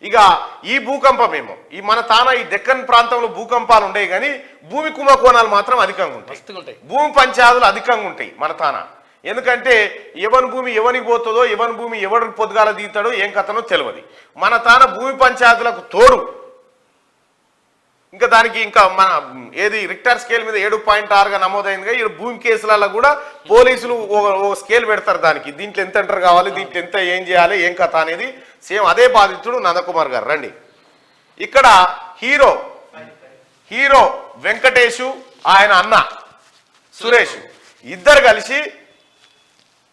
ఇక ఈ భూకంపమేమో ఈ మన తాన ఈ దెక్కన్ ప్రాంతంలో భూకంపాలు ఉండేవి కానీ భూమి కుంభకోణాలు మాత్రం అధికంగా ఉంటాయి. భూమి పంచాదులు అధికంగా ఉంటాయి మన తాన. ఎందుకంటే ఎవరి భూమి ఎవరికి పోతుందో ఎవరి భూమి ఎవరికి పొద్దుగాల తీస్తాడో ఏం కథనో తెలియదు. మన తాన భూమి పంచాయతీలకు తోడు ఇంకా దానికి ఇంకా మన ఏది రిక్టర్ స్కేల్ మీద 7.6గా నమోదైందిగా ఈ భూమి కేసులలో కూడా పోలీసులు ఓ స్కేల్ పెడతారు దానికి. దీంట్లో ఎంత ఎంటర్ కావాలి, దీంట్లో ఎంత ఏం చేయాలి, ఏం కథ అనేది సేమ్ అదే బాధితుడు నందకుమార్ గారు. రండి ఇక్కడ హీరో వెంకటేషు ఆయన అన్న సురేష్ ఇద్దరు కలిసి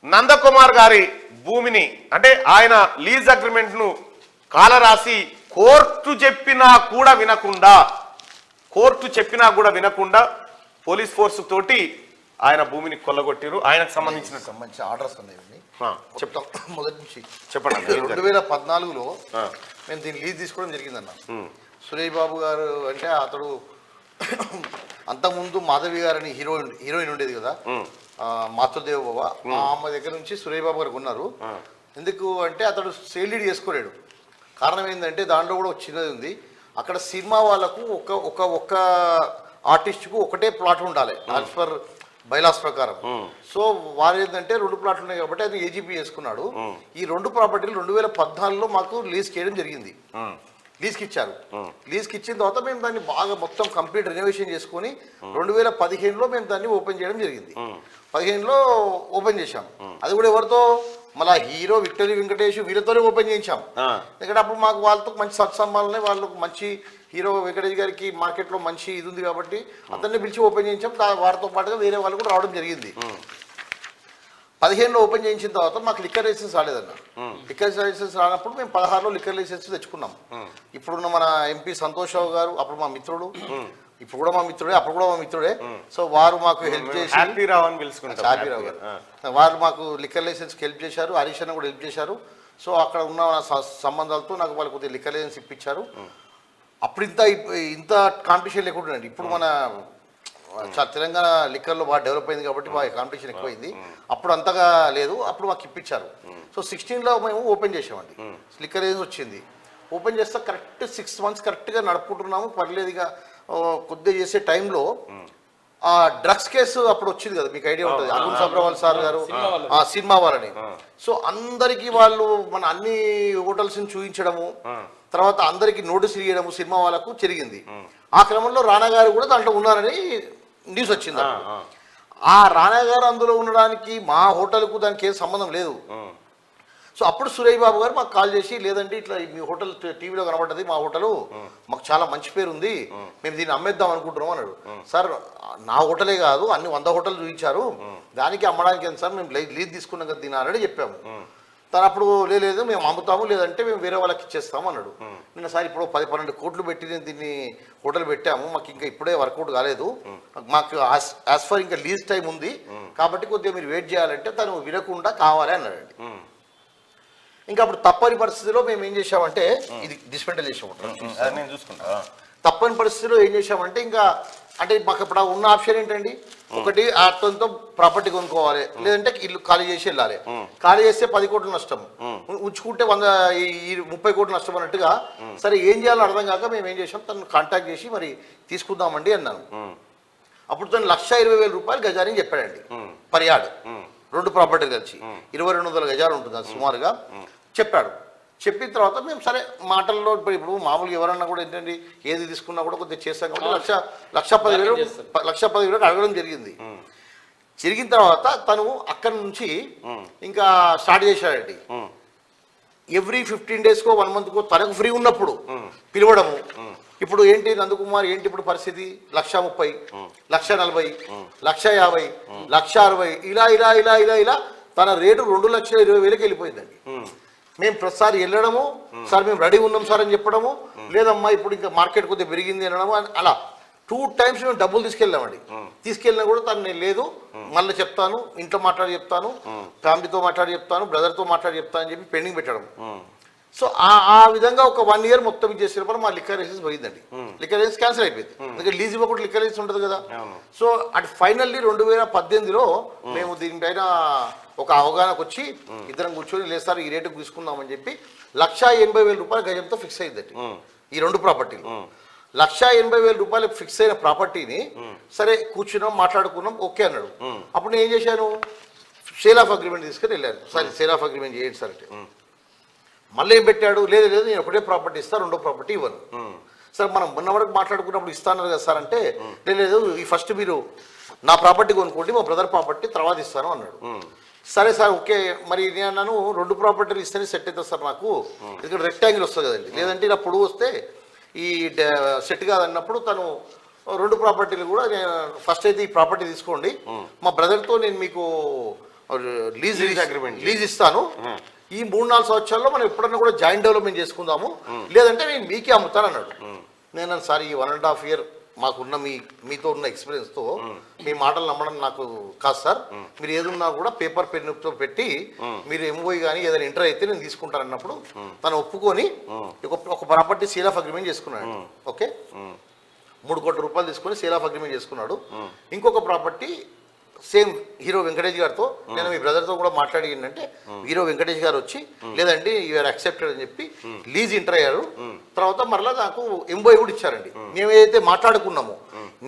నందకుమార్ గారి భూమిని అంటే ఆయన లీజ్ అగ్రిమెంట్ ను కాలరాసి కోర్టు చెప్పినా కూడా వినకుండా పోలీస్ ఫోర్స్ తోటి ఆయన భూమిని కొల్లగొట్టారు. ఆయనకు సంబంధించిన మంచి ఆర్డర్స్ ఉన్నాయి చెప్తాం. మొదటి నుంచి చెప్పండి. 2014లో మేము దీన్ని లీజ్ తీసుకోవడం జరిగిందన్న. సురేష్ బాబు గారు అంటే అతడు అంతకుముందు మాధవి గారని హీరోయిన్ ఉండేది కదా, మాతృదేవ బాబా, ఆమె దగ్గర నుంచి సురేష్ బాబు గారు కొన్నారు. ఎందుకు అంటే అతడు సేల్ డీడ్ చేసుకోలేడు. కారణం ఏంటంటే దాంట్లో కూడా ఒక చిన్నది ఉంది. అక్కడ సినిమా వాళ్ళకు ఒక ఆర్టిస్ట్కు ఒకటే ప్లాట్ ఉండాలి యాజ్ పర్ బైలాస్ ప్రకారం. సో వారు ఏంటంటే 2 ప్లాట్లు ఉన్నాయి కాబట్టి అది ఏజీపీ చేసుకున్నాడు. ఈ 2 ప్రాపర్టీలు 2014లో మాకు లీజ్కి వేయడం జరిగింది. లీజ్కి ఇచ్చారు. లీజ్కి ఇచ్చిన తర్వాత మేము దాన్ని బాగా మొత్తం కంప్లీట్ రెనోవేషన్ చేసుకుని 2015లో మేము దాన్ని ఓపెన్ చేయడం జరిగింది. 15లో ఓపెన్ చేశాం. అది కూడా ఎవరితో, మళ్ళీ హీరో విక్టరీ వెంకటేష్ వీళ్ళతోనే ఓపెన్ చేయించాం. ఎందుకంటే అప్పుడు మాకు వాళ్ళతో మంచి సత్సంబాలనే, వాళ్ళకు మంచి హీరో వెంకటేష్ గారికి మార్కెట్లో మంచి ఇది ఉంది కాబట్టి అతన్ని పిలిచి ఓపెన్ చేయించాం. వారితో పాటుగా వేరే వాళ్ళు కూడా రావడం జరిగింది. 15లో ఓపెన్ చేయించిన తర్వాత మాకు లిక్కర్ లైసెన్స్ రాలేదన్న. లిక్కర్ లైసెన్స్ రానప్పుడు మేము 16లో లిక్కర్ లైసెన్స్ తెచ్చుకున్నాం. ఇప్పుడున్న మన ఎంపీ సంతోష్ రావు గారు అప్పుడు మా మిత్రుడు, ఇప్పుడు కూడా మా మిత్రుడే, అప్పుడు కూడా మా మిత్రుడే. సో వారు మాకు హెల్ప్ చేసి హ్యాపీరావు గారు వారు మాకు లిక్కర్ లైసెన్స్కి హెల్ప్ చేశారు. హరీష్ అన్న కూడా హెల్ప్ చేశారు. సో అక్కడ ఉన్న సంబంధాలతో నాకు వాళ్ళు కొద్దిగా లిక్కర్ లైసెన్స్ ఇప్పించారు. అప్పుడు ఇంత కాంపిటీషన్ లేకుండా ఇప్పుడు మన తెలంగాణ లిక్కర్లో బాగా డెవలప్ అయింది కాబట్టి బాగా కాంపిటీషన్ ఎక్కువైంది. అప్పుడు అంతగా లేదు, అప్పుడు మాకు ఇప్పించారు. సో 16లో మేము ఓపెన్ చేసామండి. లిక్కర్ లైసెన్స్ వచ్చింది. ఓపెన్ చేస్తే కరెక్ట్ 6 months కరెక్ట్గా నడుపుకుంటున్నాము. పర్లేదుగా కొద్దిగా చేసే టైంలో ఆ డ్రగ్స్ కేసు అప్పుడు వచ్చింది కదా, మీకు ఐడియా ఉంటుంది. అరుణ్ సబ్రవాల్ సార్ గారు సినిమా వాళ్ళని. సో అందరికీ వాళ్ళు మన అన్ని హోటల్స్ని చూపించడము, తర్వాత అందరికి నోటీసులు ఇవ్వడము సినిమా వాళ్ళకు జరిగింది. ఆ క్రమంలో రానా గారు కూడా దాంట్లో ఉన్నారని న్యూస్ వచ్చింది. ఆ రానా గారు అందులో ఉండడానికి మా హోటల్కు దానికి ఏం సంబంధం లేదు. సో అప్పుడు సురేష్ బాబు గారు మాకు కాల్ చేసి, లేదంటే ఇట్లా మీ హోటల్ టీవీలో కనబడ్డది, మా హోటలు మాకు చాలా మంచి పేరు ఉంది, మేము దీన్ని అమ్మేద్దాం అనుకుంటున్నాం అన్నాడు. సార్ నా హోటలే కాదు అన్ని 100 హోటల్ చూపించారు, దానికి అమ్మడానికి ఎంత సార్, మేము లీజ్ తీసుకున్నాం కదా దీని ఆల్రెడీ చెప్పాము. తను అప్పుడు లేదు మేము అమ్ముతాము, లేదంటే మేము వేరే వాళ్ళకి ఇచ్చేస్తాము అన్నాడు. నిన్న సార్ ఇప్పుడు 10-12 కోట్లు పెట్టి నేను దీన్ని హోటల్ పెట్టాము, మాకు ఇంకా ఇప్పుడే వర్కౌట్ కాలేదు, మాకు యాజ్ ఫర్ ఇంకా లీజ్ టైం ఉంది కాబట్టి కొద్దిగా మీరు వెయిట్ చేయాలంటే తను వినకుండా కావాలి అన్నాడండి. ఇంకా అప్పుడు తప్పని పరిస్థితిలో మేము ఏం చేసామంటే ఇది డిస్మెంటల్ చేసాము. నేను చూసుకుంటా. తప్పని పరిస్థితిలో ఏం చేసామంటే ఇంకా అంటే మాకు ఇప్పుడు ఉన్న ఆప్షన్ ఏంటండి, ఒకటి అతనితో ప్రాపర్టీ కొనుక్కోవాలి, లేదంటే ఇల్లు ఖాళీ చేసి వెళ్ళాలి. ఖాళీ చేస్తే 10 కోట్లు నష్టం, ఉంచుకుంటే 30 కోట్లు నష్టం అన్నట్టుగా. సరే ఏం చేయాలో అర్థం కాక మేము ఏం చేసాం, తను కాంటాక్ట్ చేసి మరి తీసుకుందామండి అన్నాను. అప్పుడు తను 1,20,000 రూపాయలు గజాని చెప్పాడండి పర్ యార్డ్. 2 ప్రాపర్టీలు కలిసి 2200 గజాలు ఉంటుంది అది సుమారుగా చెప్పాడు. చెప్పిన తర్వాత మేము సరే మాటల్లో ఇప్పుడు మామూలుగా ఎవరన్నా కూడా ఏంటండి ఏది తీసుకున్నా కూడా కొద్దిగా చేస్తాం కాబట్టి 1,10,000 అడగడం జరిగింది. జరిగిన తర్వాత తను అక్కడి నుంచి ఇంకా స్టార్ట్ చేశాడండి. ఎవ్రీ 15 daysకో 1 monthకో తనకు ఫ్రీ ఉన్నప్పుడు పిలవడము. ఇప్పుడు ఏంటి నందకుమార్ ఏంటి ఇప్పుడు పరిస్థితి, 1,30,000, 1,40,000, 1,50,000, 1,60,000 ఇలా ఇలా ఇలా ఇలా ఇలా తన రేటు 2,20,000కి వెళ్ళిపోయిందండి. మేము ప్రతిసారి వెళ్ళడము, సార్ మేము రెడీ ఉన్నాం సార్ అని చెప్పడము, లేదమ్మా ఇప్పుడు ఇంకా మార్కెట్ కొద్దిగా పెరిగింది అనడము, అలా 2 times మేము డబ్బులు తీసుకెళ్ళామండి. తీసుకెళ్ళినా కూడా తను నేను లేదు మళ్ళీ చెప్తాను, ఇంట్లో మాట్లాడి చెప్తాను, ఫ్యామిలీతో మాట్లాడి చెప్తాను, బ్రదర్తో మాట్లాడి చెప్తాను అని చెప్పి పెండింగ్ పెట్టడం. సో ఆ విధంగా ఒక 1 year మొత్తం ఇచ్చేసినప్పుడు మా లిక్కర్ లైసెన్స్ పోయిందండి. లిక్కర్ లైసెన్స్ క్యాన్సిల్ అయిపోయింది, ఎందుకంటే లీజ్ ఇవ్వకుండా లిక్కర్ లైసెన్స్ ఉంటుంది కదా. సో అటు ఫైనల్లీ 2018లో మేము దీనిపైన ఒక అవగాహనకు వచ్చి ఇద్దరం కూర్చొని లేదు సార్ ఈ రేటుకు తీసుకుందామని చెప్పి 1,80,000 రూపాయల గజంతో ఫిక్స్ అయిందండి ఈ 2 ప్రాపర్టీలు. 1,80,000 రూపాయలు ఫిక్స్ అయిన ప్రాపర్టీని సరే కూర్చున్నాం మాట్లాడుకున్నాం ఓకే అన్నాడు. అప్పుడు నేను ఏం చేశాను, సేల్ ఆఫ్ అగ్రిమెంట్ తీసుకుని వెళ్ళాను. సరే సేల్ ఆఫ్ అగ్రిమెంట్ చేయండి సార్ అంటే మళ్ళీ ఏం పెట్టాడు, లేదు లేదు నేను ఒకటే ప్రాపర్టీ ఇస్తాను, 2వ ప్రాపర్టీ ఇవ్వను. సార్ మనం మొన్న వరకు మాట్లాడుకున్నప్పుడు ఇస్తాను కదా సార్ అంటే లేదు ఈ ఫస్ట్ మీరు నా ప్రాపర్టీ కొనుక్కోండి మా బ్రదర్ ప్రాపర్టీ తర్వాత ఇస్తాను అన్నాడు. సరే సార్ ఓకే మరి నేను అన్నాను 2 ప్రాపర్టీలు ఇస్తేనే సెట్ అవుతుంది సార్ నాకు, ఇక్కడ రెక్టాంగిల్ వస్తుంది కదండి, లేదంటే ఇలా పొడుగు వస్తే ఈ సెట్ కాదన్నప్పుడు తను 2 ప్రాపర్టీలు కూడా నేను ఫస్ట్ అయితే ఈ ప్రాపర్టీ తీసుకోండి మా బ్రదర్తో నేను మీకు లీజ్ ఇస్తాను, ఈ 3-4 సంవత్సరాల్లో మనం ఎప్పుడన్నా కూడా జాయింట్ డెవలప్మెంట్ చేసుకుందాము, లేదంటే నేను మీకే అమ్ముతాను అన్నాడు. నేను సార్ ఈ 1.5 year మాకున్న మీతో ఉన్న ఎక్స్పీరియన్స్తో మీ మాటలు నమ్మడం నాకు కాదు సార్, మీరు ఏదున్నా కూడా పేపర్ పెన్నుతో పెట్టి మీరు ఎంఓఈ కానీ ఏదైనా ఇంటర్ అయితే నేను తీసుకుంటాను అన్నప్పుడు తను ఒప్పుకొని ఒక ప్రాపర్టీ సేల్ ఆఫ్ అగ్రిమెంట్ చేసుకున్నాడు. ఓకే 3 కోట్ల రూపాయలు తీసుకొని సేల్ ఆఫ్ అగ్రిమెంట్ చేసుకున్నాడు. ఇంకొక ప్రాపర్టీ సేమ్ హీరో వెంకటేష్ గారితో నేను మీ బ్రదర్తో కూడా మాట్లాడి ఏంటంటే హీరో వెంకటేష్ గారు వచ్చి లేదండి యూఆర్ యాక్సెప్టెడ్ అని చెప్పి లీజ్ ఇంటర్ అయ్యారు. తర్వాత మరలా నాకు ఎంఓఐ కూడా ఇచ్చారండి. మేము ఏదైతే మాట్లాడుకున్నామో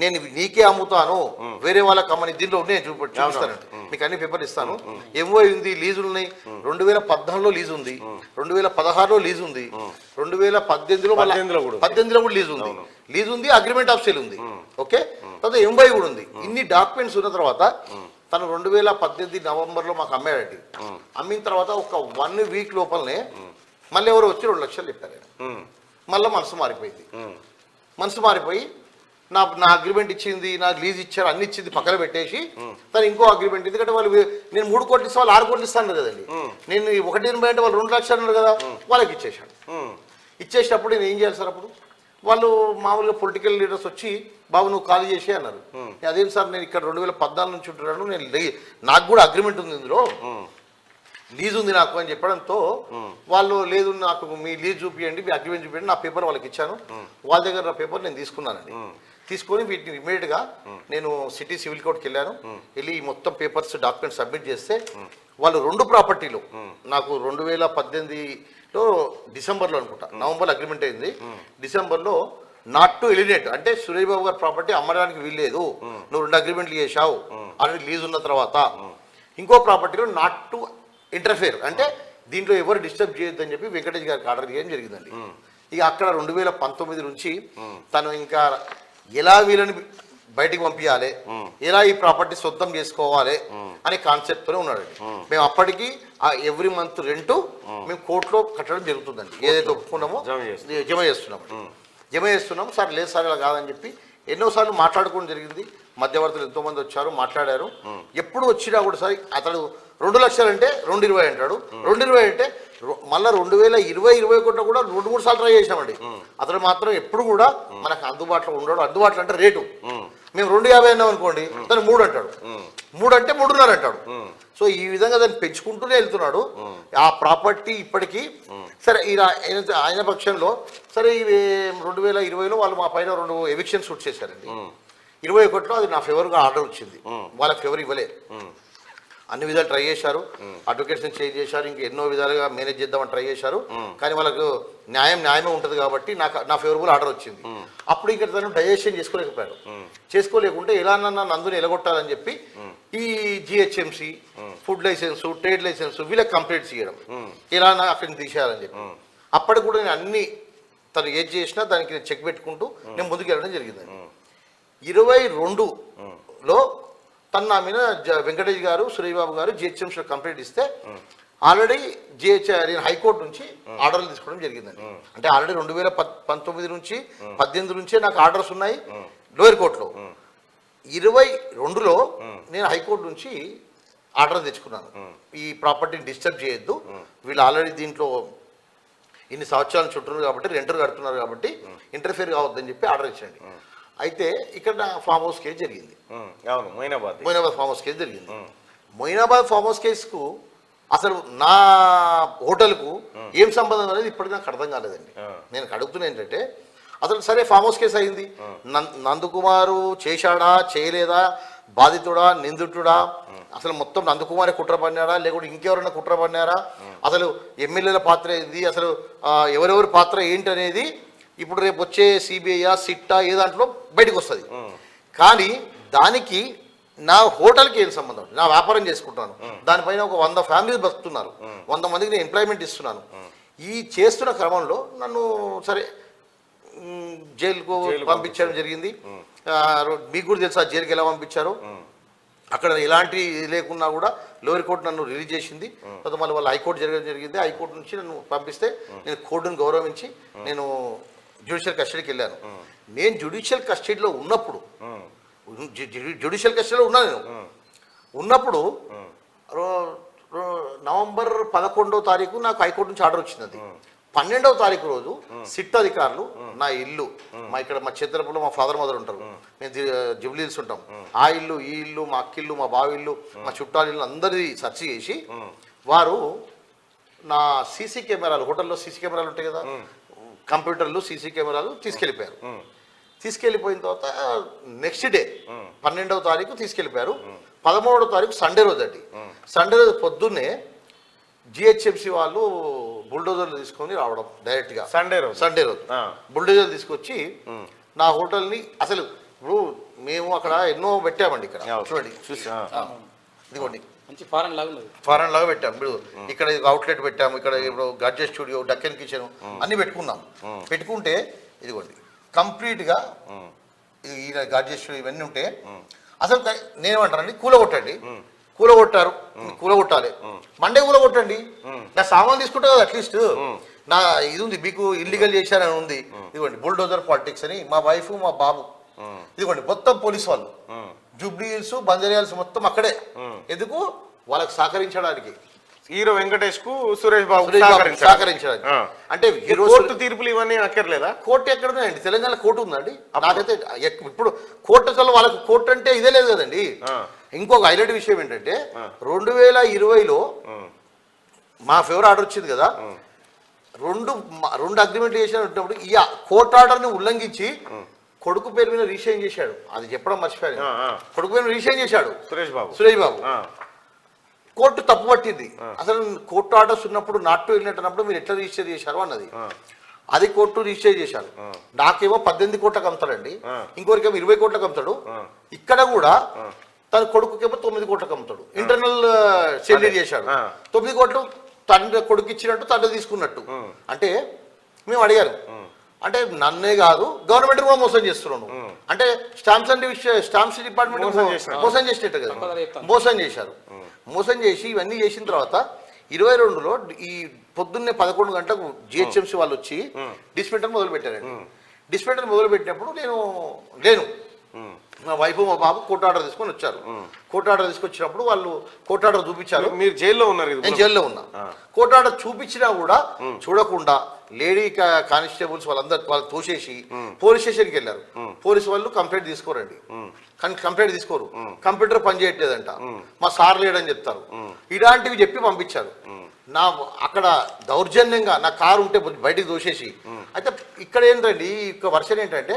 నేను నీకే అమ్ముతాను వేరే వాళ్ళకి అమ్మని దీనిలో నేను చూపిస్తానండి, మీకు అన్ని పేపర్లు ఇస్తాను, ఎంఓఐ ఉంది, లీజులు ఉన్నాయి, 2014లో లీజ్ ఉంది, 2016లో లీజ్ ఉంది, 2018లో కూడా లీజ్ ఉంది, అగ్రిమెంట్ ఆఫ్ సేల్ ఉంది. ఓకే తర్వాత ఎంఓఐ కూడా ఉంది. ఇన్ని డాక్యుమెంట్స్ ఉన్న తర్వాత తను 2018 నవంబర్లో మాకు అమ్మాడండి. అమ్మిన తర్వాత ఒక 1 week లోపలనే మళ్ళీ ఎవరు వచ్చి 2 లక్షలు చెప్పారు. మళ్ళీ మనసు మారిపోయి నా అగ్రిమెంట్ ఇచ్చింది, నాకు లీజ్ ఇచ్చారు, అన్ని ఇచ్చింది పక్కన పెట్టేసి తను ఇంకో అగ్రిమెంట్, ఎందుకంటే వాళ్ళు నేను 3 కోట్లు ఇస్తే వాళ్ళు 6 కోట్లు ఇస్తాను కదండి, నేను 1.80 అంటే వాళ్ళు 2 లక్షలు అన్నారు కదా వాళ్ళకి ఇచ్చేసాడు. ఇచ్చేసినప్పుడు నేను ఏం చేయాలి సార్, అప్పుడు వాళ్ళు మామూలుగా పొలిటికల్ లీడర్స్ వచ్చి బాబు నువ్వు ఖాళీ చేసి అన్నారు. అదేం సార్ నేను ఇక్కడ 2014 నుంచి ఉంటున్నాను, నేను నాకు కూడా అగ్రిమెంట్ ఉంది, ఇందులో లీజ్ ఉంది నాకు అని చెప్పడంతో వాళ్ళు లేదు నాకు మీ లీజ్ చూపించండి, మీ అగ్రిమెంట్ చూపించండి, నా పేపర్ వాళ్ళకి ఇచ్చాను, వాళ్ళ దగ్గర నా పేపర్ నేను తీసుకున్నానండి. తీసుకొని వీటిని ఇమీడియట్గా నేను సిటీ సివిల్ కోర్టుకి వెళ్ళాను. వెళ్ళి మొత్తం పేపర్స్ డాక్యుమెంట్స్ సబ్మిట్ చేస్తే వాళ్ళు 2 ప్రాపర్టీలు నాకు 2018లో డిసెంబర్లో అనుకుంటా, నవంబర్లో అగ్రిమెంట్ అయింది, డిసెంబర్లో నాట్ టు ఎలినేట్ అంటే సురేష్ బాబు గారి ప్రాపర్టీ అమ్మడానికి వీల్లేదు, నువ్వు 2 అగ్రిమెంట్లు చేశావు ఆల్రెడీ లీజ్ ఉన్న తర్వాత. ఇంకో ప్రాపర్టీలో నాట్ టు ఇంటర్ఫేర్ అంటే దీంట్లో ఎవరు డిస్టర్బ్ చేయొద్దని చెప్పి వెంకటేష్ గారికి ఆర్డర్ చేయడం జరిగిందండి. ఇక అక్కడ 2019 నుంచి తను ఇంకా ఎలా వీళ్ళని బయటికి పంపించాలి, ఎలా ఈ ప్రాపర్టీ సొంతం చేసుకోవాలి అనే కాన్సెప్ట్తోనే ఉన్నాడండి. మేము అప్పటికి ఆ ఎవ్రీ మంత్ రెంట్ మేము కోర్టులో కట్టడం జరుగుతుందండి, ఏదైతే ఒప్పుకున్నామో జమ చేస్తున్నాం సార్. లేదు సార్ ఇలా కాదని చెప్పి ఎన్నోసార్లు మాట్లాడుకోవడం జరిగింది. మధ్యవర్తులు ఎంతోమంది వచ్చారు మాట్లాడారు. ఎప్పుడు వచ్చినా కూడా సార్ అతడు 2 లక్షలు అంటే 2.20 అంటాడు, 2.20 అంటే మళ్ళీ 2020-21 కూడా 2-3 సార్లు ట్రై చేసామండి. అతడు మాత్రం ఎప్పుడు కూడా మనకు అందుబాటులో ఉండడు. అందుబాటులో అంటే రేటు మేము 2.50 అన్నాం అనుకోండి, తను 3 అంటాడు, 3 అంటే 3.5 అంటాడు. సో ఈ విధంగా దాన్ని పెంచుకుంటూనే వెళ్తున్నాడు. ఆ ప్రాపర్టీ ఇప్పటికీ సరే ఆయన పక్షంలో సరే 2020లో వాళ్ళు మా పైన 2 ఎవిక్షన్ షూట్ చేశారండి. 21లో అది నా ఫేవర్గా ఆర్డర్ వచ్చింది, వాళ్ళకి ఫేవర్ ఇవ్వలే. అన్ని విధాలు ట్రై చేశారు, అడ్వకేట్స్ని చేంజ్ చేశారు, ఇంకా ఎన్నో విధాలుగా మేనేజ్ చేద్దామని ట్రై చేశారు. కానీ వాళ్ళకు న్యాయమే ఉంటుంది కాబట్టి నా ఫేవరబుల్ ఆర్డర్ వచ్చింది. అప్పుడు ఇక్కడ తను డైజెషన్ చేసుకోలేకుంటే ఎలా నందుని ఎలగొట్టాలని చెప్పి ఈ GHMC food licence trade licence వీళ్ళకి కంప్లీట్ చేయడం, ఎలా అక్కడిని తీసేయాలని చెప్పి అప్పటికి కూడా నేను అన్ని తను ఏది చేసినా దానికి నేను చెక్ పెట్టుకుంటూ నేను ముందుకు వెళ్ళడం జరిగిందండి. 22లో తను నా మీద వెంకటేష్ గారు సురేష్ బాబు గారు జిహెచ్ఎంసీలో కంప్లైంట్ ఇస్తే ఆల్రెడీ నేను హైకోర్టు నుంచి ఆర్డర్లు తీసుకోవడం జరిగిందండి. అంటే ఆల్రెడీ 2019 నుంచి 18 నుంచే నాకు ఆర్డర్స్ ఉన్నాయి లోయర్ కోర్టులో. 22లో నేను హైకోర్టు నుంచి ఆర్డర్ తెచ్చుకున్నాను, ఈ ప్రాపర్టీని డిస్టర్బ్ చేయొద్దు, వీళ్ళు ఆల్రెడీ దీంట్లో ఇన్ని సంవత్సరాలు చుట్టూరు కాబట్టి రెంటర్ కడుతున్నారు కాబట్టి ఇంటర్ఫియర్ కావద్దని చెప్పి ఆర్డర్ ఇచ్చండి. అయితే ఇక్కడ ఫామ్ హౌస్ కేసు జరిగింది, మొయినాబాద్ ఫామ్ హౌస్ కేసు జరిగింది. మొయినాబాద్ ఫామ్ హౌస్ కేసుకు అసలు నా హోటల్కు ఏం సంబంధం అనేది ఇప్పటికి నాకు అర్థం కాలేదండి. నేను అడుగుతున్నా ఏంటంటే అసలు సరే ఫామ్ హౌస్ కేసు అయింది. నందకుమారు చేశాడా చేయలేదా, బాధితుడా నిందితుడా, అసలు మొత్తం నందకుమారే కుట్ర పన్నారా లేకుంటే ఇంకెవరైనా కుట్ర పన్నారా, అసలు ఎమ్మెల్యేల పాత్ర ఏంది, అసలు ఎవరెవరి పాత్ర ఏంటి అనేది ఇప్పుడు రేపు వచ్చే సిబిఐ సిట్టా ఏ దాంట్లో బయటకు వస్తుంది. కానీ దానికి నా హోటల్కి ఏం సంబంధం, నా వ్యాపారం చేసుకుంటున్నాను, దానిపైన ఒక 100 ఫ్యామిలీస్ బతుకుతున్నారు, 100 మందికి నేను ఎంప్లాయ్మెంట్ ఇస్తున్నాను. ఈ చేస్తున్న క్రమంలో నన్ను సరే జైలుకు పంపించడం జరిగింది. మీకు కూడా తెలుసు ఆ జైలుకి ఎలా పంపించారు. అక్కడ ఎలాంటి లేకున్నా కూడా లోయర్ కోర్టు నన్ను రిలీజ్ చేసింది. తర్వాత మళ్ళీ వాళ్ళు హైకోర్టు జరగడం జరిగింది. హైకోర్టు నుంచి నన్ను పంపిస్తే నేను కోర్టును గౌరవించి నేను జ్యుడిషియల్ కస్టడీకి వెళ్ళాను. నేను జ్యుడిషియల్ కస్టడీలో ఉన్నప్పుడు జ్యుడిషియల్ కస్టడీలో ఉన్నా నేను ఉన్నప్పుడు నవంబర్ 11వ తారీఖు నాకు హైకోర్టు నుంచి ఆర్డర్ వచ్చింది. అది 12వ తారీఖు రోజు సిట్ అధికారులు నా ఇల్లు, మా చిత్రపులో మా ఫాదర్ మదర్ ఉంటారు, మేము జుబ్లీహిల్స్ ఉంటాం, ఆ ఇల్లు ఈ ఇల్లు మా అక్కిల్లు మా బావిల్లు మా చుట్టాల ఇల్లు అందరిది సెర్చ్ చేసి వారు నా సీసీ కెమెరాలు, హోటల్లో సీసీ కెమెరాలు ఉంటాయి కదా, కంప్యూటర్లు సీసీ కెమెరాలు తీసుకెళ్ళిపోయారు. తీసుకెళ్ళిపోయిన తర్వాత నెక్స్ట్ డే 12వ తారీఖు తీసుకెళ్ళిపోయారు. 13వ తారీఖు సండే రోజు అండి. సండే రోజు పొద్దున్నే జిహెచ్ఎంసీ వాళ్ళు బుల్డోజర్లు తీసుకొని రావడం డైరెక్ట్గా సండే రోజు బుల్డోజర్లు తీసుకొచ్చి నా హోటల్ని, అసలు ఇప్పుడు మేము అక్కడ ఎన్నో పెట్టామండి, ఇక్కడ చూడండి ఇదిగోండి మంచి ఫారెన్ లాగా పెట్టాము. ఇప్పుడు ఇక్కడ అవుట్లెట్ పెట్టాము, ఇక్కడ ఇప్పుడు గడ్జెట్ స్టూడియో, డక్కన్ కిచెన్ అన్ని పెట్టుకున్నాం. పెట్టుకుంటే ఇదిగోండి కంప్లీట్గా ఈ గడ్జెట్ స్టూడియో ఇవన్నీ ఉంటే అసలు నేనేమంటానండి, కూలగొట్టండి, కూలగొట్టాలి, మండే కూలగొట్టండి, నా సామాన్ తీసుకుంటా కదా అట్లీస్ట్, నా ఇది ఉంది మీకు ఇల్లీగల్ చేశారని ఉంది. ఇదిగోండి బుల్డోజర్ పాలిటిక్స్ అని మా వైఫ్ మా బాబు, ఇదిగోండి మొత్తం పోలీస్ వాళ్ళు, జూబ్లీహిల్స్ బంజారాహిల్స్ మొత్తం అక్కడే, ఎందుకు వాళ్ళకి సహకరించడానికి, హీరో వెంకటేష్ కు సురేష్ బాబు సహకరించడానికి. అంటే కోర్టు తీర్పులు ఇవన్నీ అక్కర్లేదా? కోర్టు ఎక్కడ ఉందండి, తెలంగాణ కోర్టు ఉందండి. నాకైతే ఇప్పుడు కోర్టు అసలు వాళ్ళకి కోర్టు అంటే ఇదే లేదు కదండి. ఇంకొక హైలైట్ విషయం ఏంటంటే 2020లో మా ఫేవర్ ఆర్డర్ వచ్చింది కదా, రెండు అగ్రిమెంట్ చేసినప్పుడు ఈ కోర్టు ఆర్డర్ని ఉల్లంఘించి కొడుకు పేరు మీద రిజిస్ట్రేషన్ చేశాడు. అది చెప్పడం మర్చిపోయాను, కొడుకు పేరు రిజిస్ట్రేషన్ చేశాడు సురేష్ బాబు. కోర్టు తప్పు పట్టింది. అసలు కోర్టు ఆర్డర్స్ ఉన్నప్పుడు నాట్ టు వెళ్ళినట్టు అన్నప్పుడు మీరు ఎట్లా రిజిస్టర్ చేశారు అన్నది, అది కోర్టు రిజిస్టర్ చేశారు. నాకేమో 18 కోట్లకు అమ్ముతాడండి, ఇంకొకరికేమో 20 కోట్లకు అమ్ముతాడు. ఇక్కడ కూడా తన కొడుకుకేమో 9 కోట్లకు అమ్ముతాడు. ఇంటర్నల్ సెటిల్ చేశాడు. 9 కోట్లు తండ్రి కొడుకు ఇచ్చినట్టు తండ్రి తీసుకున్నట్టు. అంటే మేము అడిగారు, అంటే నన్నే కాదు గవర్నమెంట్ కూడా మోసం చేస్తున్నాను అంటే స్టాంప్స్ డిపార్ట్మెంట్ మోసం చేసినట్టు కదా, మోసం చేశారు. మోసం చేసి ఇవన్నీ చేసిన తర్వాత 22లో ఈ పొద్దున్నే 11 గంటలకు జిహెచ్ఎంసీ వాళ్ళు వచ్చి డిస్పెంటర్ మొదలు పెట్టారండి. డిస్పెంటర్ మొదలు పెట్టినప్పుడు నేను మా వైఫ్ మా బాబు కోర్టు ఆర్డర్ తీసుకొని వచ్చారు. కోర్టు ఆర్డర్ తీసుకొచ్చినప్పుడు వాళ్ళు కోర్టు ఆర్డర్ చూపించారు. మీరు జైల్లో ఉన్నారు? నేను జైల్లో ఉన్నా. కోర్టు ఆర్డర్ చూపించినా కూడా చూడకుండా లేడీ కానిస్టేబుల్స్ వాళ్ళు తోసేసి పోలీస్ స్టేషన్కి వెళ్ళారు. పోలీసు వాళ్ళు కంప్లైంట్ తీసుకోరండి, కానీ కంప్లైంట్ తీసుకోరు. కంప్యూటర్ పని చేయట్లేదంట, మా సార్ లేడని చెప్తారు. ఇలాంటివి చెప్పి పంపించారు. అక్కడ దౌర్జన్యంగా నా కారు ఉంటే బయటికి దోసేసి, అయితే ఇక్కడ ఏంటండి ఈ వర్షన్ ఏంటంటే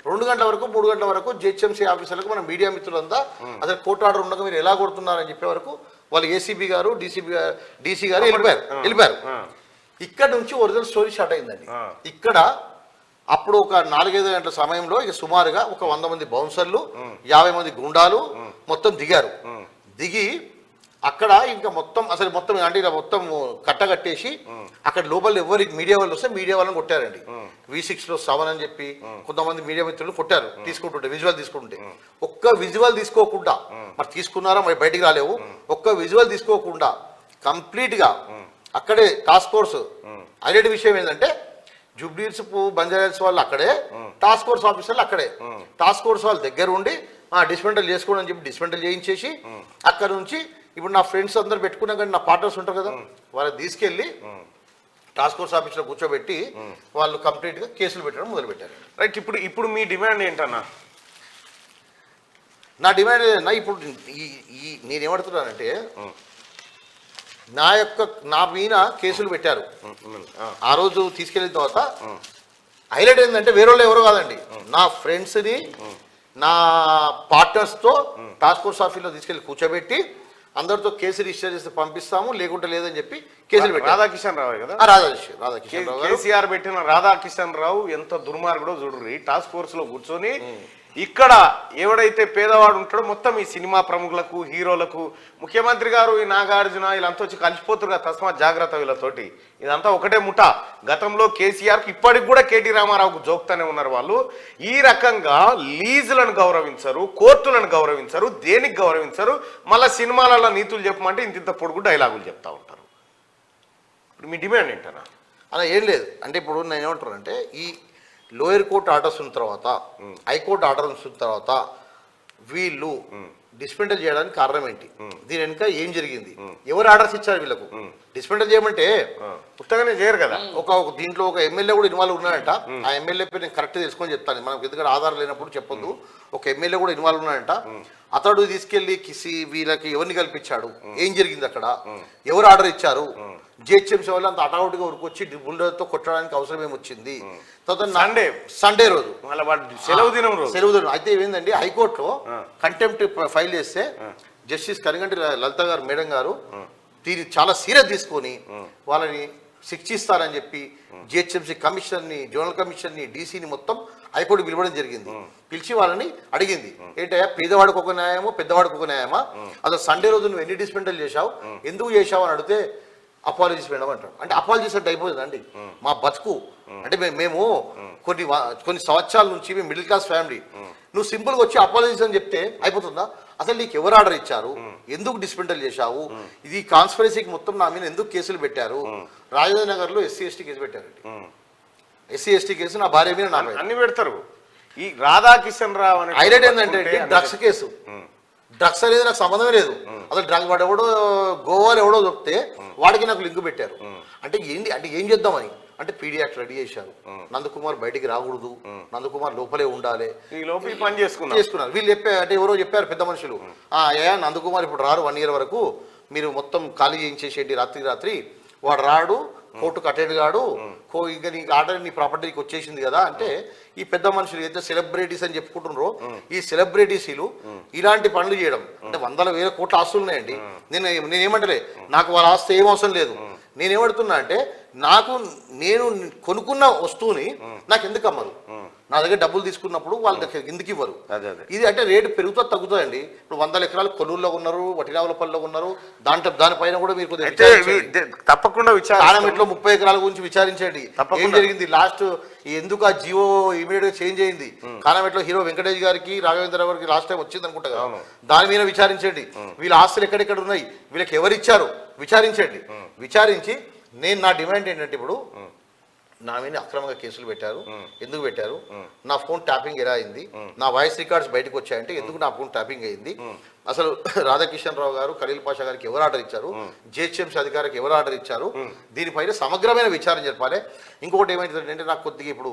2 గంటల వరకు 3 గంటల వరకు జిహెచ్ఎంసీ ఆఫీసర్లకు మన మీడియా మిత్రులంతా అసలు కోర్టు ఆర్డర్ ఉండగా మీరు ఎలా కొడుతున్నారని చెప్పే వరకు వాళ్ళు ఏసీబీ గారు డీసీ గారు వెళ్ళిపోయారు. ఇక్కడ నుంచి ఒరిజినల్ స్టోరీ స్టార్ట్ అయిందండి. ఇక్కడ అప్పుడు ఒక 4-5 గంటల సమయంలో ఇక సుమారుగా ఒక 100 మంది బౌన్సర్లు 50 మంది గుండాలు మొత్తం దిగారు. దిగి అక్కడ ఇంకా మొత్తం అంటే ఇలా మొత్తం కట్టగట్టేసి అక్కడ లోపల ఎవరికి మీడియా వాళ్ళు వస్తే మీడియా వాళ్ళని కొట్టారండి. V6లో 7 అని చెప్పి కొంతమంది మీడియా మిత్రులు కొట్టారు తీసుకుంటుంటే, విజువల్ తీసుకుంటుంటే. ఒక్క విజువల్ తీసుకోకుండా, మరి తీసుకున్నారా మరి బయటికి రాలేవు, ఒక్క విజువల్ తీసుకోకుండా కంప్లీట్గా అక్కడే టాస్క్ ఫోర్స్. హైలైట్ విషయం ఏంటంటే జూబ్లీహిల్స్ బంజారాహిల్స్ వాళ్ళు అక్కడే, టాస్క్ ఫోర్స్ ఆఫీసర్లు అక్కడే. టాస్క్ ఫోర్స్ వాళ్ళు దగ్గర ఉండి డిస్మెంటల్ చేసుకోండి అని చెప్పి డిస్మెంటల్ చేయించేసి అక్కడ నుంచి ఇప్పుడు నా ఫ్రెండ్స్ అందరు పెట్టుకున్నా కానీ నా పార్ట్నర్స్ ఉంటారు కదా, వాళ్ళని తీసుకెళ్ళి టాస్క్ ఫోర్స్ ఆఫీస్లో కూర్చోబెట్టి వాళ్ళు కంప్లీట్గా కేసులు పెట్టడం మొదలుపెట్టారు. రైట్. ఇప్పుడు మీ డిమాండ్ ఏంటన్నా? నా డిమాండ్ ఏంటన్నా, ఇప్పుడు నేనేమడుతున్నానంటే నా మీద కేసులు పెట్టారు. ఆ రోజు తీసుకెళ్ళిన తర్వాత హైలైట్ ఏంటంటే వేరే వాళ్ళు ఎవరో కాదండి, నా ఫ్రెండ్స్ని నా పార్ట్నర్స్తో టాస్క్ ఫోర్స్ ఆఫీస్లో తీసుకెళ్ళి కూర్చోబెట్టి అందరితో కేసు రిజిస్టర్ చేసి పంపిస్తాము, లేకుంటే లేదని చెప్పి కేసులు పెట్టారు. రాధాకిషన్ రావు కదా, రాధాకిషన్ రావు కేసీఆర్ పెట్టిన రాధాకిషన్ రావు ఎంత దుర్మార్గుడో చూడుర్రి. టాస్క్ ఫోర్స్ లో కూర్చొని ఇక్కడ ఎవడైతే పేదవాడు ఉంటాడో మొత్తం ఈ సినిమా ప్రముఖులకు, హీరోలకు, ముఖ్యమంత్రి గారు, ఈ నాగార్జున వీళ్ళంతా వచ్చి కలిసిపోతున్నారు కదా, తస్మాత్ జాగ్రత్త వీళ్ళతోటి. ఇదంతా ఒకటే ముఠ. గతంలో కేసీఆర్కి ఇప్పటికి కూడా కేటీ రామారావుకు జోక్తానే ఉన్నారు వాళ్ళు. ఈ రకంగా లీజులను గౌరవించరు, కోర్టులను గౌరవించరు, దేనికి గౌరవించరు. మళ్ళీ సినిమాలలో నీతులు చెప్పమంటే ఇంత పొడుగు డైలాగులు చెప్తా ఉంటారు. ఇప్పుడు మీ డిమాండ్ ఏంటన్నా? అలా ఏం లేదు. అంటే ఇప్పుడు నేను ఏమంటానంటే, ఈ లోయర్ కోర్టు ఆర్డర్స్ ఉన్న తర్వాత, హైకోర్టు ఆర్డర్స్ ఉన్న తర్వాత వీళ్ళు డిస్మెంటల్ చేయడానికి కారణం ఏంటి, దీని వెనుక ఏం జరిగింది, ఎవరు ఆర్డర్స్ ఇచ్చారు వీళ్ళకు డిస్మెంటల్ చేయమంటే? పుస్తకనే చేయరు కదా. ఒక దీంట్లో ఒక ఎమ్మెల్యే కూడా ఇన్వాల్వ్ ఉన్నాడంట. ఆ ఎమ్మెల్యే పేరు నేను కరెక్ట్ తెలుసుకొని చెప్తాను, మనకు ఎందుకంటే ఆధారం లేనప్పుడు చెప్పొద్దు. ఒక ఎమ్మెల్యే కూడా ఇన్వాల్వ్ ఉన్నాడంట. అతడు తీసుకెళ్లి వీళ్ళకి ఎవరిని కల్పించాడు, ఏం జరిగింది అక్కడ, ఎవరు ఆర్డర్ ఇచ్చారు, జిహెచ్ఎంసీ వాళ్ళు అంత అటావుటిగా ఉరికొచ్చి బుల్డర్తో కొట్టడానికి అవసరం ఏమొచ్చింది. సండే రోజు సెలవు దినం అయితే ఏమైందండి, హైకోర్టులో కంటెంప్ట్ ఫైల్ చేస్తే జస్టిస్ కరిగంటి లలిత గారు మేడం గారు దీన్ని చాలా సీరియస్ తీసుకొని వాళ్ళని శిక్షిస్తారని చెప్పి జిహెచ్ఎంసీ కమిషన్ని, జోనల్ కమిషన్ని, డీసీని మొత్తం హైకోర్టు పిలవడం జరిగింది. పిలిచి వాళ్ళని అడిగింది, ఏంటయ్యా పేదవాడికి ఒక న్యాయమో పెద్దవాడికి ఒక న్యాయమా, అసలు సండే రోజు నువ్వు ఎన్ని డిస్మెంటల్ చేశావు, ఎందుకు చేశావు అని అడిగితే అపాలజీస్ మేడం అంటాడు. అంటే అపాలజీస్ అంటే అయిపోతుందండి మా బతుకు. అంటే మేము కొన్ని సంవత్సరాల నుంచి మేము మిడిల్ క్లాస్ ఫ్యామిలీ, నువ్వు సింపుల్గా వచ్చి అపాలజీస్ అని చెప్తే అయిపోతుందా? అసలు నీకు ఎవరు ఆర్డర్ ఇచ్చారు, ఎందుకు డిస్మెంటల్ చేశావు, ఇది కాన్స్పిరసీకి మొత్తం నా మీద ఎందుకు కేసులు పెట్టారు? రాజధాని నగర్లో ఎస్సీ ఎస్టీ కేసు పెట్టారండి. ఎస్సీ ఎస్టీ కేసు నా భార్య మీద నాకు అన్ని పెడతారు. ఈ రాధాకిషన్ రావు అనే హైలైట్ ఏంటంటే డ్రగ్స్ కేసు. డ్రగ్స్ అనేది నాకు సంబంధమే లేదు. అసలు డ్రగ్ వాడు ఎవడో గోవాలో ఎవడో చెప్తే వాడికి నాకు లింక్ పెట్టారు. అంటే ఏంటి, అంటే ఏం చేద్దామని, అంటే పీడీ యాక్ట్ రెడీ చేశారు. నందకుమార్ బయటికి రాకూడదు, నందకుమార్ లోపలే ఉండాలి, పని చేసుకున్నారు. వీళ్ళు చెప్పారు, అంటే ఎవరో చెప్పారు పెద్ద మనుషులు, నందకుమార్ ఇప్పుడు రారు 1 year వరకు, మీరు మొత్తం ఖాళీ చేయించేసేయండి రాత్రి వాడు రాడు, కోర్టుకు అటెండ్ కాడు, ఇంకా నీ ఆర్డర్ నీ ప్రాపర్టీకి వచ్చేసింది కదా. అంటే ఈ పెద్ద మనుషులు అయితే సెలబ్రిటీస్ అని చెప్పుకుంటున్నారో, ఈ సెలబ్రిటీసీలు ఇలాంటి పనులు చేయడం, అంటే 100,000 కోట్ల ఆస్తులు ఉన్నాయండి. నేనేమంటలే, నాకు వాళ్ళ ఆస్తి ఏం అవసరం లేదు. నేనేమడుతున్నా అంటే, నేను కొనుక్కున్న వస్తువుని నాకు ఎందుకు అమ్మరు? నా దగ్గర డబ్బులు తీసుకున్నప్పుడు వాళ్ళ దగ్గర ఎందుకు ఇవ్వరు? ఇది అంటే రేటు పెరుగుతా తగ్గుతుందండి. ఇప్పుడు 100 ఎకరాలు కొల్లూరులో ఉన్నారు, వటిరావులపల్లిలో ఉన్నారు, దానిపైన కూడా మీరు తప్పకుండా కానమెట్లో 30 ఎకరాల గురించి విచారించండి. ఏం జరిగింది లాస్ట్, ఎందుకు ఆ జియో ఇమీడియట్ గా చేంజ్ అయింది? కానమెట్లో హీరో వెంకటేష్ గారికి, రాఘవేంద్ర గారికి లాస్ట్ టైం వచ్చింది అనుకుంటా కదా, దాని మీద విచారించండి. వీళ్ళ ఆస్తులు ఎక్కడెక్కడ ఉన్నాయి, వీళ్ళకి ఎవరు ఇచ్చారు విచారించండి. విచారించి నా డిమాండ్ ఏంటంటే, ఇప్పుడు నా మీద అక్రమంగా కేసులు పెట్టారు, ఎందుకు పెట్టారు? నా ఫోన్ ట్యాపింగ్ ఎలా అయింది? నా వాయిస్ రికార్డ్స్ బయటకు వచ్చాయంటే ఎందుకు నా ఫోన్ ట్యాపింగ్ అయింది? అసలు రాధాకిషన్ రావు గారు, ఖలీల్ పాషా గారికి ఎవరు ఆర్డర్ ఇచ్చారు? జిహెచ్ఎంసీ అధికారికి ఎవరు ఆర్డర్ ఇచ్చారు? దీనిపైన సమగ్రమైన విచారణ జరపాలి. ఇంకొకటి ఏమైందంటే, నాకు కొద్దిగా ఇప్పుడు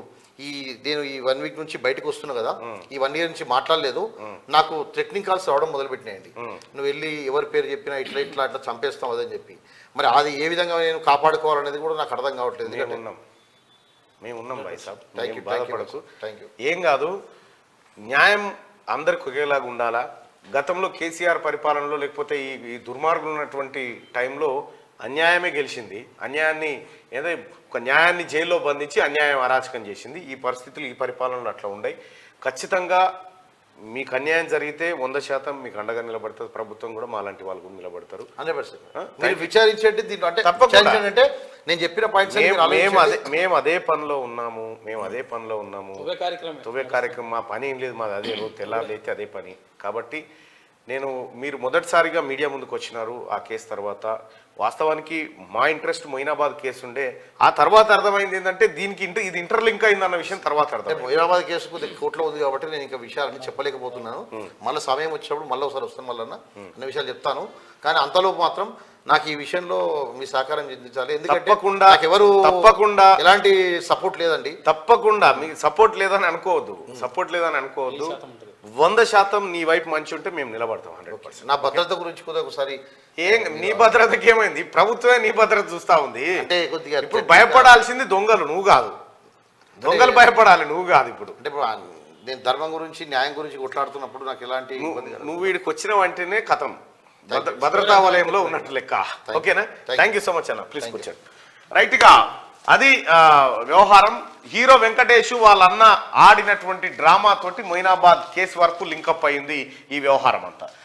నేను ఈ 1 week నుంచి బయటకు వస్తున్నా కదా, ఈ 1 year నుంచి మాట్లాడలేదు, నాకు థ్రెటనింగ్ కాల్స్ రావడం మొదలుపెట్టినాయండి. నువ్వు వెళ్ళి ఎవరి పేరు చెప్పినా ఇట్లా చంపేస్తాం అదని చెప్పి. మరి అది ఏ విధంగా నేను కాపాడుకోవాలనేది కూడా నాకు అర్థం కావట్లేదు. మేము ఉన్నాం భాయ్ సాబ్, బాధపడకు, ఏం కాదు. న్యాయం అందరికి ఒకేలాగా ఉండాలా. గతంలో కేసీఆర్ పరిపాలనలో, లేకపోతే ఈ దుర్మార్గులు ఉన్నటువంటి టైంలో అన్యాయమే గెలిచింది. ఒక న్యాయాన్ని జైల్లో బంధించి అన్యాయం అరాచకం చేసింది. ఈ పరిస్థితులు ఈ పరిపాలనలో అట్లా ఉన్నాయి. ఖచ్చితంగా మీకు అన్యాయం జరిగితే 100% మీకు అండగా నిలబడుతుంది ప్రభుత్వం కూడా. మాలాంటి వాళ్ళు కూడా నిలబడతారు 100%. విచారించండి దీంట్లో. అంటే తప్పకుండా నేను చెప్పిన పాయింట్స్ మేము అదే పనిలో ఉన్నాము. తువ్వే కార్యక్రమం మా పని ఏం లేదు, మాది అదే రోజు తెల్లారులైతే అదే పని. కాబట్టి మీరు మొదటిసారిగా మీడియా ముందుకు వచ్చినారు ఆ కేసు తర్వాత. వాస్తవానికి మా ఇంట్రెస్ట్ మొయినాబాద్ కేసు ఉండే, ఆ తర్వాత అర్థమైంది ఏంటంటే ఇది ఇంటర్లింక్ అయింది అన్న విషయం తర్వాత అర్థం. మొయినాబాద్ కేసు కొద్దిగా కోర్టులో ఉంది కాబట్టి నేను ఇంకా విషయాలన్నీ చెప్పలేకపోతున్నాను. మళ్ళీ సమయం వచ్చినప్పుడు మళ్ళీ ఒకసారి వస్తాను, మళ్ళీ అన్న విషయాలు చెప్తాను. కానీ అంతలోపు మాత్రం నాకు ఈ విషయంలో మీ సహకారం చెందించాలి. ఎందుకంటే ఎవరు తప్పకుండా ఎలాంటి సపోర్ట్ లేదండి. తప్పకుండా మీకు సపోర్ట్ లేదని అనుకోవద్దు. 100% నీ వైపు మంచి ఉంటే మేము నిలబడతాం 100%. నా భద్రత గురించి కూడా ఒకసారి నీ భద్రతకి ఏమైంది? ప్రభుత్వమే నీ భద్రత చూస్తా ఉంది. అంటే కొద్దిగా ఇప్పుడు భయపడాల్సింది దొంగలు, నువ్వు కాదు. దొంగలు భయపడాలి, నువ్వు కాదు. ఇప్పుడు అంటే ఇప్పుడు నేను ధర్మం గురించి న్యాయం గురించి కొట్లాడుతున్నప్పుడు నాకు ఎలాంటి ఇబ్బంది కలగదు. నువ్వు వీడికి వచ్చిన వెంటనే కథం భద్రతా వలయంలో ఉన్నట్టు లెక్క. ఓకేనా? థ్యాంక్ యూ సో మచ్ అన్న, ప్లీజ్ కూర్చోండి. రైట్గా అది వ్యవహారం. హీరో వెంకటేష్ వాళ్ళ అన్న ఆడినటువంటి డ్రామా తోటి మొయినాబాద్ కేసు వరకు లింకప్ అయింది ఈ వ్యవహారం అంతా.